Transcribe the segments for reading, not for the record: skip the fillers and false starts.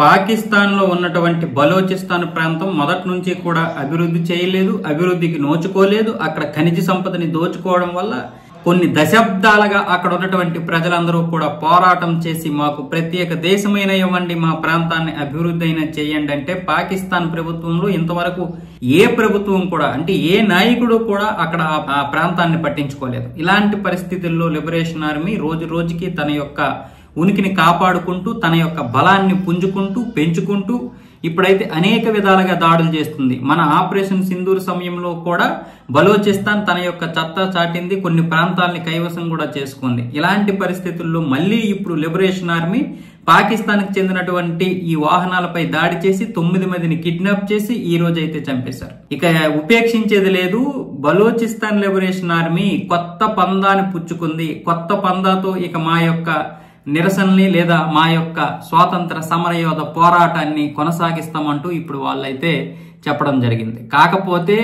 పాకిస్తాన్ లో ఉన్నటువంటి బలోచిస్తాన్ ప్రాంతం మొదటి నుంచి కూడా అభివృద్ధి చేయలేదు, అభివృద్ధికి నోచుకోలేదు. అక్కడ ఖనిజ సంపదని దోచుకోవడం వల్ల కొన్ని దశాబ్దాలుగా అక్కడ ఉన్నటువంటి ప్రజలందరూ కూడా పోరాటం చేసి మాకు ప్రత్యేక దేశమైన ఇవ్వండి, మా ప్రాంతాన్ని అభివృద్ధి అయినా చేయండి అంటే పాకిస్తాన్ ప్రభుత్వంలో ఇంతవరకు ఏ ప్రభుత్వం కూడా అంటే ఏ నాయకుడు కూడా అక్కడ ఆ ప్రాంతాన్ని పట్టించుకోలేదు. ఇలాంటి పరిస్థితుల్లో లిబరేషన్ ఆర్మీ రోజు రోజుకి తన యొక్క ఉనికిని కాపాడుకుంటూ తన యొక్క బలాన్ని పుంజుకుంటూ పెంచుకుంటూ ఇప్పుడైతే అనేక విధాలుగా దాడులు చేస్తుంది. మన ఆపరేషన్ సింధూర్ సమయంలో కూడా బలోచిస్తాన్ తన యొక్క సత్తా చాటింది, కొన్ని ప్రాంతాలని కైవసం కూడా చేసుకుంది. ఇలాంటి పరిస్థితుల్లో మళ్ళీ ఇప్పుడు లిబరేషన్ ఆర్మీ పాకిస్తాన్ కి చెందినటువంటి ఈ వాహనాలపై దాడి చేసి 9 మందిని కిడ్నాప్ చేసి ఈ రోజు అయితే చంపేశారు. ఇక ఉపేక్షించేది లేదు. బలోచిస్తాన్ లిబరేషన్ ఆర్మీ కొత్త పందాన్ని పుచ్చుకుంది. కొత్త పందాతో ఇక మా యొక్క నిరసనని లేదా మా యొక్క స్వాతంత్ర సమరయోధ పోరాటాన్ని కొనసాగిస్తామంటూ ఇప్పుడు వాళ్ళైతే చెప్పడం జరిగింది. కాకపోతే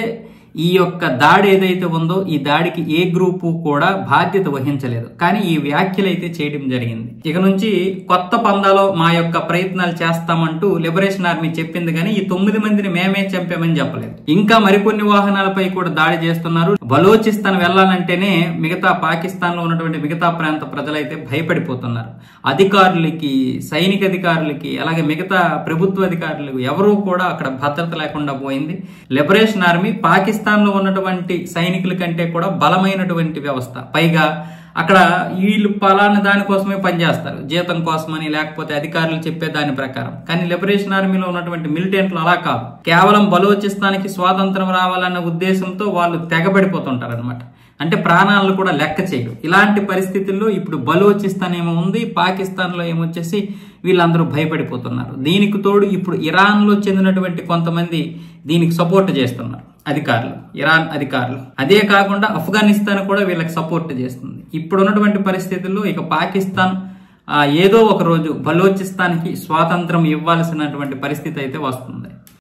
ఈ యొక్క దాడి ఏదైతే ఉందో ఈ దాడికి ఏ గ్రూపు కూడా బాధ్యత వహించలేదు, కానీ ఈ వ్యాఖ్యలు అయితే చేయడం జరిగింది. ఇక నుంచి కొత్త పందాలో మా యొక్క ప్రయత్నాలు చేస్తామంటూ లిబరేషన్ ఆర్మీ చెప్పింది, కానీ ఈ 9 మందిని మేమే చంపామని చెప్పలేదు. ఇంకా మరికొన్ని వాహనాలపై కూడా దాడి చేస్తున్నారు. బలోచిస్తాన్ వెళ్లాలంటేనే మిగతా పాకిస్తాన్ లో ఉన్నటువంటి మిగతా ప్రాంత ప్రజలైతే భయపడిపోతున్నారు. అధికారులకి, సైనిక అధికారులకి, అలాగే మిగతా ప్రభుత్వ అధికారులకు ఎవరూ కూడా అక్కడ భద్రత లేకుండా పోయింది. లిబరేషన్ ఆర్మీ పాకిస్తాన్ లో ఉన్నటువంటి సైనికుల కంటే కూడా బలమైనటువంటి వ్యవస్థ. పైగా అక్కడ వీళ్ళు పలానా దానికోసమే పనిచేస్తారు, జీతం కోసమని, లేకపోతే అధికారులు చెప్పే దాని ప్రకారం. కానీ లిబరేషన్ ఆర్మీలో ఉన్నటువంటి మిలిటెంట్లు అలా కాదు. కేవలం బలోచిస్తాన్కి స్వాతంత్రం రావాలన్న ఉద్దేశంతో వాళ్ళు తెగబడిపోతుంటారు అనమాట. అంటే ప్రాణాలను కూడా లెక్క చేయరు. ఇలాంటి పరిస్థితుల్లో ఇప్పుడు బలోచిస్తాన్ ఏమో ఉంది, పాకిస్తాన్ లో ఏమొచ్చేసి వీళ్ళందరూ భయపడిపోతున్నారు. దీనికి తోడు ఇప్పుడు ఇరాన్ లో చెందినటువంటి కొంతమంది దీనికి సపోర్ట్ చేస్తున్నారు అధికారులు, ఇరాన్ అధికారులు. అదే కాకుండా ఆఫ్ఘనిస్తాన్ కూడా వీళ్ళకి సపోర్ట్ చేస్తుంది. ఇప్పుడు ఉన్నటువంటి పరిస్థితుల్లో ఇక పాకిస్తాన్ ఏదో ఒక రోజు బలోచిస్తాన్కి స్వాతంత్రం ఇవ్వాల్సినటువంటి పరిస్థితి అయితే వస్తుంది.